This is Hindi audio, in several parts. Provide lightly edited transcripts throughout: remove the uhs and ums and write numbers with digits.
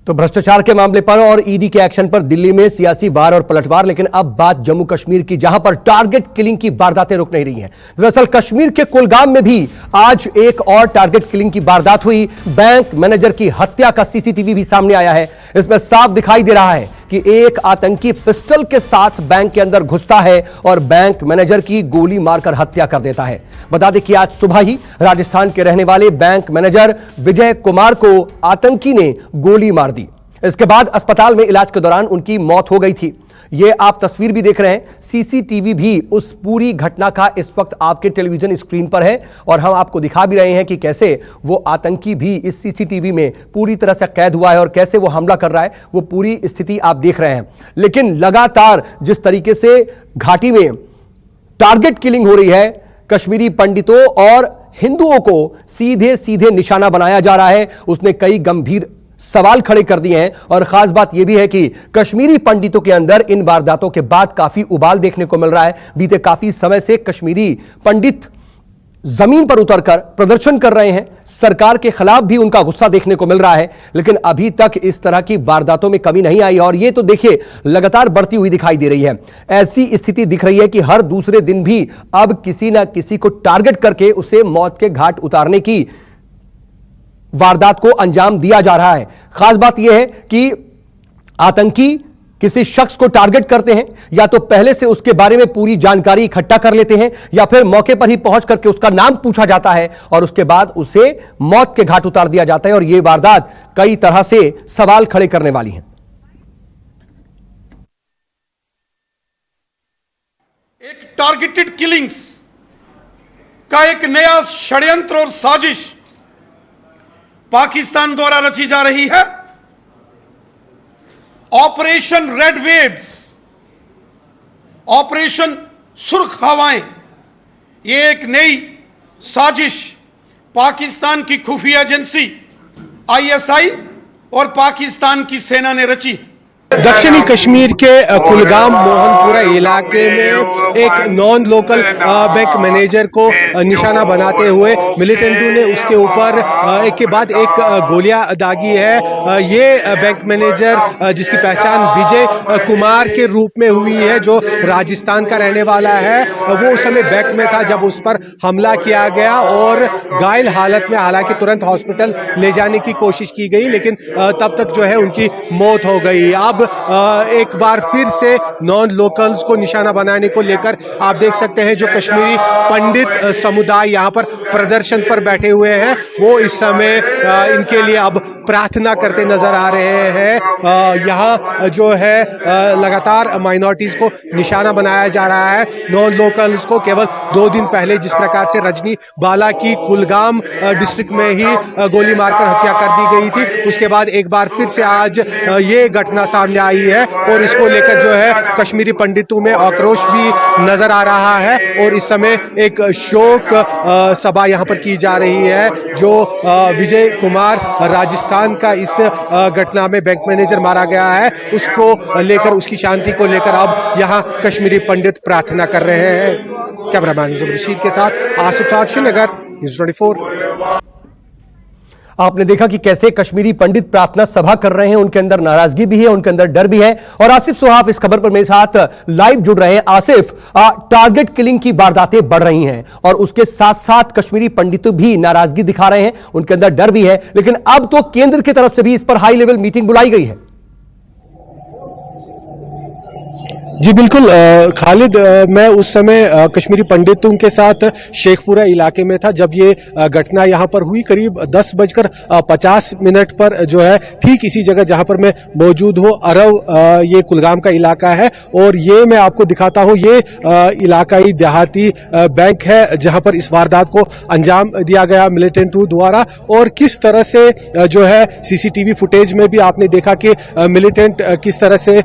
तो भ्रष्टाचार के मामले पर और ईडी के एक्शन पर दिल्ली में सियासी वार और पलटवार। लेकिन अब बात जम्मू कश्मीर की, जहां पर टारगेट किलिंग की वारदातें रुक नहीं रही हैं। दरअसल कश्मीर के कुलगाम में भी आज एक और टारगेट किलिंग की वारदात हुई। बैंक मैनेजर की हत्या का सीसीटीवी भी सामने आया है। इसमें साफ दिखाई दे रहा है कि एक आतंकी पिस्टल के साथ बैंक के अंदर घुसता है और बैंक मैनेजर की गोली मारकर हत्या कर देता है। बता दें कि आज सुबह ही राजस्थान के रहने वाले बैंक मैनेजर विजय कुमार को आतंकी ने गोली मार दी। इसके बाद अस्पताल में इलाज के दौरान उनकी मौत हो गई थी। यह आप तस्वीर भी देख रहे हैं, सीसीटीवी भी उस पूरी घटना का इस वक्त आपके टेलीविजन स्क्रीन पर है और हम आपको दिखा भी रहे हैं कि कैसे वो आतंकी भी इस सीसीटीवी में पूरी तरह से कैद हुआ है और कैसे वो हमला कर रहा है, वो पूरी स्थिति आप देख रहे हैं। लेकिन लगातार जिस तरीके से घाटी में टारगेट किलिंग हो रही है, कश्मीरी पंडितों और हिंदुओं को सीधे सीधे निशाना बनाया जा रहा है, उसने कई गंभीर सवाल खड़े कर दिए हैं। और खास बात यह भी है कि कश्मीरी पंडितों के अंदर इन वारदातों के बाद काफी उबाल देखने को मिल रहा है। बीते काफी समय से कश्मीरी पंडित जमीन पर उतरकर प्रदर्शन कर रहे हैं, सरकार के खिलाफ भी उनका गुस्सा देखने को मिल रहा है। लेकिन अभी तक इस तरह की वारदातों में कमी नहीं आई और ये तो देखिए लगातार बढ़ती हुई दिखाई दे रही है। ऐसी स्थिति दिख रही है कि हर दूसरे दिन भी अब किसी ना किसी को टारगेट करके उसे मौत के घाट उतारने की वारदात को अंजाम दिया जा रहा है। खास बात यह है कि आतंकी किसी शख्स को टारगेट करते हैं, या तो पहले से उसके बारे में पूरी जानकारी इकट्ठा कर लेते हैं या फिर मौके पर ही पहुंच करके उसका नाम पूछा जाता है और उसके बाद उसे मौत के घाट उतार दिया जाता है। और यह वारदात कई तरह से सवाल खड़े करने वाली है। एक टारगेटेड किलिंग्स का एक नया षड्यंत्र और साजिश पाकिस्तान द्वारा रची जा रही है। ऑपरेशन रेड वेव्स, ऑपरेशन सुर्ख हवाएं, ये एक नई साजिश पाकिस्तान की खुफिया एजेंसी आईएसआई और पाकिस्तान की सेना ने रची। दक्षिणी कश्मीर के कुलगाम मोहनपुरा इलाके में एक नॉन लोकल बैंक मैनेजर को निशाना बनाते हुए मिलिटेंटों ने उसके ऊपर एक के बाद एक गोलियां दागी है। ये बैंक मैनेजर जिसकी पहचान विजय कुमार के रूप में हुई है, जो राजस्थान का रहने वाला है, वो उस समय बैंक में था जब उस पर हमला किया गया और घायल हालत में हालांकि तुरंत हॉस्पिटल ले जाने की कोशिश की गई, लेकिन तब तक जो है उनकी मौत हो गई। अब एक बार फिर से नॉन लोकल्स को निशाना बनाने को लेकर आप देख सकते हैं जो कश्मीरी पंडित समुदाय यहाँ पर प्रदर्शन पर बैठे हुए हैं, वो इस समय इनके लिए अब प्रार्थना करते नजर आ रहे हैं। यहाँ जो है लगातार माइनॉरिटीज को निशाना बनाया जा रहा है। नॉन लोकल्स को केवल 2 दिन पहले जिस प्रकार से रजनी बाला की कुलगाम डिस्ट्रिक्ट में ही गोली मारकर हत्या कर दी गई थी, उसके बाद एक बार फिर से आज ये घटना सामने आई है और इसको लेकर जो है कश्मीरी पंडितों में आक्रोश भी नजर आ रहा है। और इस समय एक शोक सभा यहां पर की जा रही है। जो विजय कुमार राजस्थान का इस घटना में बैंक मैनेजर मारा गया है, उसको लेकर, उसकी शांति को लेकर अब यहां कश्मीरी पंडित प्रार्थना कर रहे हैं। कैमरामैन रशीद के साथ आसिफ साहब, श्रीनगर, न्यूज़ 24। आपने देखा कि कैसे कश्मीरी पंडित प्रार्थना सभा कर रहे हैं, उनके अंदर नाराजगी भी है, उनके अंदर डर भी है। और आसिफ सुहाफ इस खबर पर मेरे साथ लाइव जुड़ रहे हैं। आसिफ, टारगेट किलिंग की वारदातें बढ़ रही हैं और उसके साथ साथ कश्मीरी पंडित भी नाराजगी दिखा रहे हैं, उनके अंदर डर भी है, लेकिन अब तो केंद्र की तरफ से भी इस पर हाई लेवल मीटिंग बुलाई गई है। जी बिल्कुल खालिद, मैं उस समय कश्मीरी पंडितों के साथ शेखपुरा इलाके में था जब ये घटना यहाँ पर हुई। करीब 10:50 पर जो है ठीक इसी जगह जहाँ पर मैं मौजूद हूँ, अरव ये कुलगाम का इलाका है और ये मैं आपको दिखाता हूँ, ये इलाकाई देहाती बैंक है जहाँ पर इस वारदात को अंजाम दिया गया मिलिटेंटों द्वारा। और किस तरह से जो है सीसीटीवी फुटेज में भी आपने देखा कि मिलिटेंट किस तरह से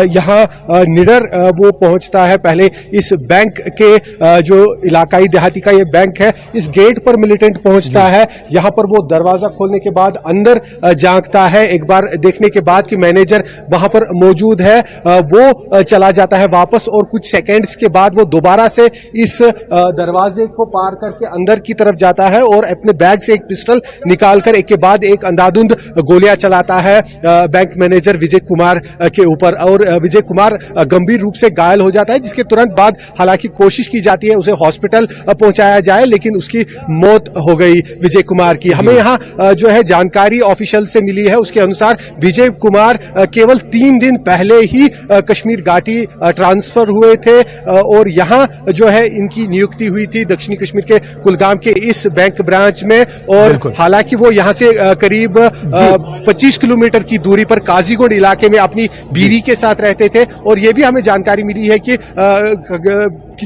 यहाँ निडर अंदर वो पहुंचता है। पहले इस बैंक के जो इलाकाई देहाती का ये बैंक है, इस गेट पर मिलिटेंट पहुंचता है। यहां पर वो दरवाजा खोलने के बाद अंदर झांकता है। एक बार देखने के बाद कि मैनेजर वहां पर मौजूद है, वो चला जाता है वापस और कुछ सेकंड्स के बाद वो दोबारा से इस दरवाजे को पार करके अंदर की तरफ जाता है और अपने बैग से एक पिस्टल निकालकर एक के बाद एक अंधाधुंध गोलियां चलाता है बैंक मैनेजर विजय कुमार के ऊपर, और विजय कुमार गंभीर रूप से घायल हो जाता है, जिसके तुरंत बाद हालांकि कोशिश की जाती है उसे हॉस्पिटल पहुंचाया जाए, लेकिन उसकी मौत हो गई विजय कुमार की। हमें यहाँ जो है जानकारी ऑफिशियल से मिली है, उसके अनुसार विजय कुमार केवल 3 दिन पहले ही कश्मीर घाटी ट्रांसफर हुए थे और यहाँ जो है इनकी नियुक्ति हुई थी दक्षिणी कश्मीर के कुलगाम के इस बैंक ब्रांच में। और हालांकि वो यहाँ से करीब 25 किलोमीटर की दूरी पर काजीगुंड इलाके में अपनी बीवी के साथ रहते थे, और ये भी हमें जानकारी मिली है कि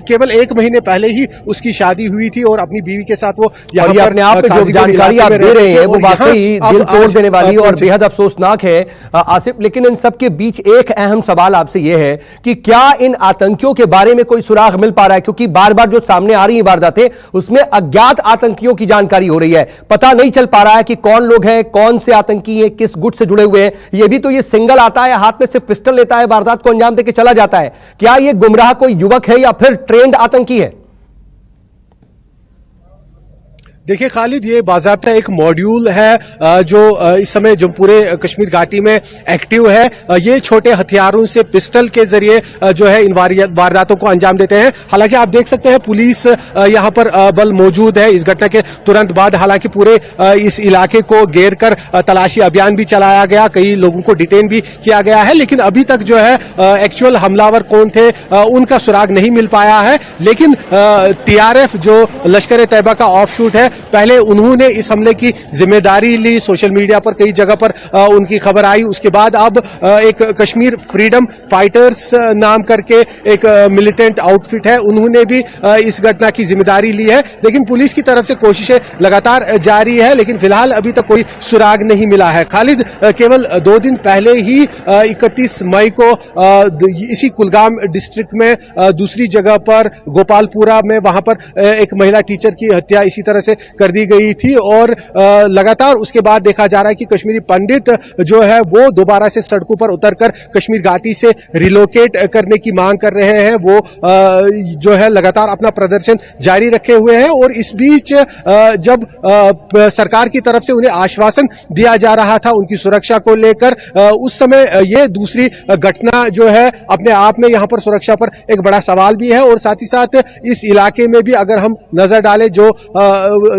केवल 1 महीने पहले ही उसकी शादी हुई थी और अपनी बीवी के साथ वो यहाँ पर अपने आप में जो जानकारी आप दे रहे हैं वो वाकई दिल तोड़ देने वाली और बेहद अफसोसनाक है आसिफ। लेकिन इन सब के बीच एक अहम सवाल आपसे यह है कि क्या इन आतंकियों के बारे में कोई सुराग मिल पा रहा है, क्योंकि बार बार जो सामने आ रही है वारदातें उसमें अज्ञात आतंकियों की जानकारी हो रही है, पता नहीं चल पा रहा है कि कौन लोग हैं, कौन से आतंकी हैं, किस गुट से जुड़े हुए हैं। ये भी तो ये सिंगल आता है, हाथ में सिर्फ पिस्टल लेता है, वारदात को अंजाम देकर चला जाता है। क्या ये गुमराह कोई युवक है या फिर ट्रेंड आतंकी है? देखिए खालिद, ये बाज़ाब्ता एक मॉड्यूल है जो इस समय जो पूरे कश्मीर घाटी में एक्टिव है। ये छोटे हथियारों से पिस्टल के जरिए जो है इन वारदातों को अंजाम देते हैं। हालांकि आप देख सकते हैं पुलिस यहाँ पर बल मौजूद है इस घटना के तुरंत बाद। हालांकि पूरे इस इलाके को घेर कर तलाशी अभियान भी चलाया गया, कई लोगों को डिटेन भी किया गया है, लेकिन अभी तक जो है एक्चुअल हमलावर कौन थे उनका सुराग नहीं मिल पाया है। लेकिन TRF जो लश्कर तैयबा का ऑफशूट है, पहले उन्होंने इस हमले की जिम्मेदारी ली, सोशल मीडिया पर कई जगह पर उनकी खबर आई। उसके बाद अब एक कश्मीर फ्रीडम फाइटर्स नाम करके एक मिलिटेंट आउटफिट है, उन्होंने भी इस घटना की जिम्मेदारी ली है। लेकिन पुलिस की तरफ से कोशिशें लगातार जारी है, लेकिन फिलहाल अभी तक कोई सुराग नहीं मिला है। खालिद, केवल 2 दिन पहले ही 31 मई को इसी कुलगाम डिस्ट्रिक्ट में दूसरी जगह पर गोपालपुरा में वहां पर एक महिला टीचर की हत्या इसी तरह से कर दी गई थी, और लगातार उसके बाद देखा जा रहा है कि कश्मीरी पंडित जो है वो दोबारा से सड़कों पर उतरकर कश्मीर घाटी से रिलोकेट करने की मांग कर रहे हैं। वो जो है लगातार अपना प्रदर्शन जारी रखे हुए हैं, और इस बीच जब सरकार की तरफ से उन्हें आश्वासन दिया जा रहा था उनकी सुरक्षा को लेकर, उस समय ये दूसरी घटना जो है अपने आप में यहां पर सुरक्षा पर एक बड़ा सवाल भी है। और साथ ही साथ इस इलाके में भी अगर हम नजर डालें, जो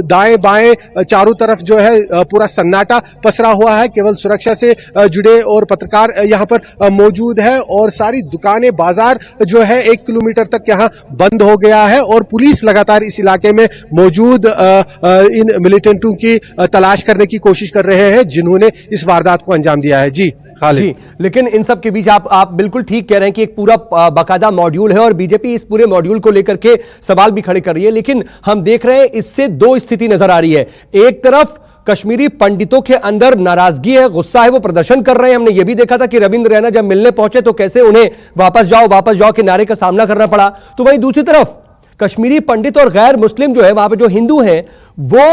दाएं बाएं चारों तरफ जो है पूरा सन्नाटा पसरा हुआ है, केवल सुरक्षा से जुड़े और पत्रकार यहां पर मौजूद है, और सारी दुकानें बाजार जो है 1 किलोमीटर तक यहां बंद हो गया है, और पुलिस लगातार इस इलाके में मौजूद इन मिलिटेंटों की तलाश करने की कोशिश कर रहे हैं जिन्होंने इस वारदात को अंजाम दिया है। जी खालिद, लेकिन इन सब के बीच आप बिल्कुल ठीक कह रहे हैं कि एक पूरा बाकायदा मॉड्यूल है और बीजेपी इस पूरे मॉड्यूल को लेकर के सवाल भी खड़े कर रही है। लेकिन हम देख रहे हैं इससे 2 स्थिति नजर आ रही है। एक तरफ कश्मीरी पंडितों के अंदर नाराजगी है, गुस्सा है, वो प्रदर्शन कर रहे हैं। हमने ये भी देखा था कि रविंद्र रैना जब मिलने पहुंचे तो कैसे उन्हें वापस जाओ के नारे का सामना करना पड़ा। तो वहीं दूसरी तरफ कश्मीरी पंडित और गैर मुस्लिम जो है, वहां पर जो हिंदू हैं वो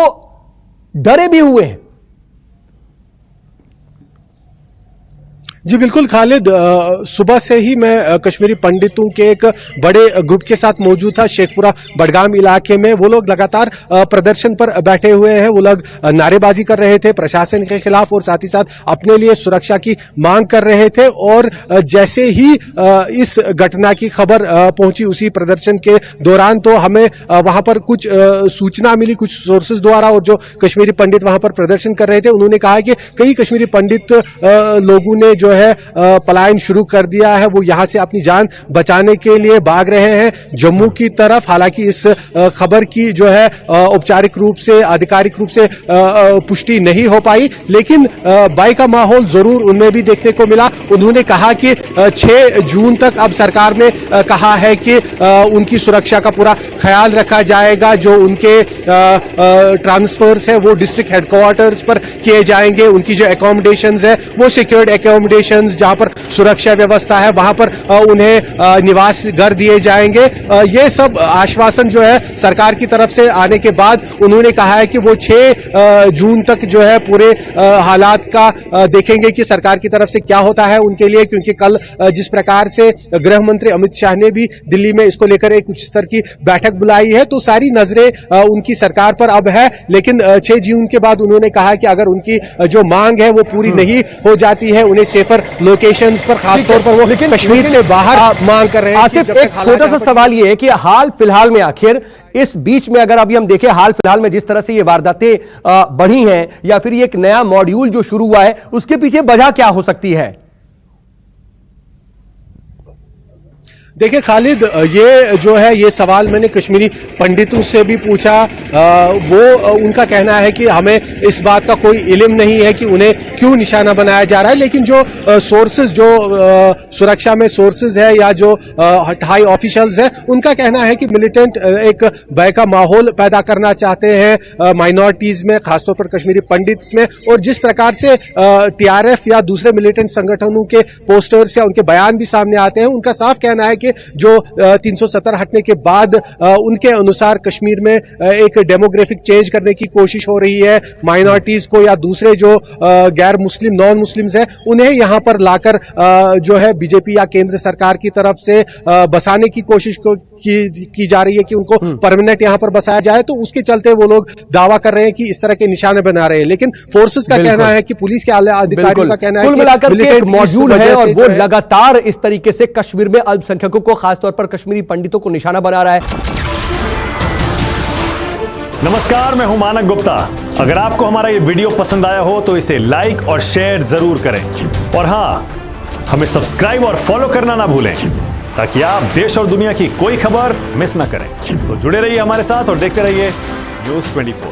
डरे भी हुए हैं। जी बिल्कुल खालिद, सुबह से ही मैं कश्मीरी पंडितों के एक बड़े ग्रुप के साथ मौजूद था शेखपुरा बडगाम इलाके में। वो लोग लगातार प्रदर्शन पर बैठे हुए हैं, वो लोग नारेबाजी कर रहे थे प्रशासन के खिलाफ और साथ ही साथ अपने लिए सुरक्षा की मांग कर रहे थे। और जैसे ही इस घटना की खबर पहुंची उसी प्रदर्शन के दौरान, तो हमें वहां पर कुछ सूचना मिली कुछ सोर्सेज द्वारा, और जो कश्मीरी पंडित वहां पर प्रदर्शन कर रहे थे उन्होंने कहा कि कई कश्मीरी पंडित लोगों ने जो है पलायन शुरू कर दिया है, वो यहां से अपनी जान बचाने के लिए भाग रहे हैं जम्मू की तरफ। हालांकि इस खबर की जो है औपचारिक रूप से आधिकारिक रूप से पुष्टि नहीं हो पाई, लेकिन भय का माहौल जरूर उनमें भी देखने को मिला। उन्होंने कहा कि 6 जून तक अब सरकार ने कहा है कि उनकी सुरक्षा का पूरा ख्याल रखा जाएगा। जो उनके ट्रांसफर्स है वो डिस्ट्रिक्ट हेडक्वार्टर्स पर किए जाएंगे, उनकी जो एकोमोडेशंस है वो सिक्योर्ड एकोमोडेशन लोकेशंस जहां पर सुरक्षा व्यवस्था है वहां पर उन्हें निवास घर दिए जाएंगे। ये सब आश्वासन जो है सरकार की तरफ से आने के बाद उन्होंने कहा है कि वो 6 जून तक जो है पूरे हालात का देखेंगे कि सरकार की तरफ से क्या होता है उनके लिए, क्योंकि कल जिस प्रकार से गृह मंत्री अमित शाह ने भी दिल्ली में इसको लेकर एक उच्च स्तर की बैठक बुलाई है, तो सारी नजरें उनकी सरकार पर अब है। लेकिन 6 जून के बाद उन्होंने कहा कि अगर उनकी जो मांग है वो पूरी नहीं हो जाती है, उन्हें सेफर लोकेशंस पर खासतौर पर वो कश्मीर से बाहर मांग कर रहे हैं। आसिफ, एक छोटा सा सवाल ये है कि हाल फिलहाल में आखिर इस बीच में अगर अभी हम देखें हाल फिलहाल में जिस तरह से ये वारदातें बढ़ी हैं या फिर ये एक नया मॉड्यूल जो शुरू हुआ है, उसके पीछे वजह क्या हो सकती है? देखिए खालिद, ये जो है ये सवाल मैंने कश्मीरी पंडितों से भी पूछा। वो उनका कहना है कि हमें इस बात का कोई इल्म नहीं है कि उन्हें क्यों निशाना बनाया जा रहा है, लेकिन जो सोर्सेज जो सुरक्षा में सोर्सेज है या जो हाई ऑफिशियल्स है उनका कहना है कि मिलिटेंट एक भय का माहौल पैदा करना चाहते हैं माइनॉरिटीज में, खासतौर पर कश्मीरी पंडित्स में। और जिस प्रकार से टीआरएफ या दूसरे मिलिटेंट संगठनों के पोस्टर्स या उनके बयान भी सामने आते हैं, उनका साफ कहना है कि जो 370 हटने के बाद उनके अनुसार कश्मीर में एक डेमोग्राफिक चेंज करने की कोशिश हो रही है। माइनॉरिटीज को या दूसरे जो गैर मुस्लिम नॉन मुस्लिम्स हैं उन्हें यहां पर लाकर जो है बीजेपी या केंद्र सरकार की तरफ से बसाने की कोशिश की जा रही है कि उनको परमानेंट यहां पर बसाया जाए। तो उसके चलते वो लोग दावा कर रहे हैं कि इस तरह के निशाने बना रहे हैं, लेकिन फोर्सेस का कहना है कि पुलिस के आला अधिकारियों का कहना है कुल मिलाकर के एक मॉड्यूल है और वो लगातार इस तरीके से कश्मीर में अल्पसंख्यकों को, खासतौर पर कश्मीरी पंडितों को निशाना बना रहा है। नमस्कार, मैं हूं मानक गुप्ता। अगर आपको हमारा ये वीडियो पसंद आया हो तो इसे लाइक और शेयर जरूर करें, और हां, हमें सब्सक्राइब और फॉलो करना ना भूलें ताकि आप देश और दुनिया की कोई खबर मिस ना करें। तो जुड़े रहिए हमारे साथ और देखते रहिए News 24।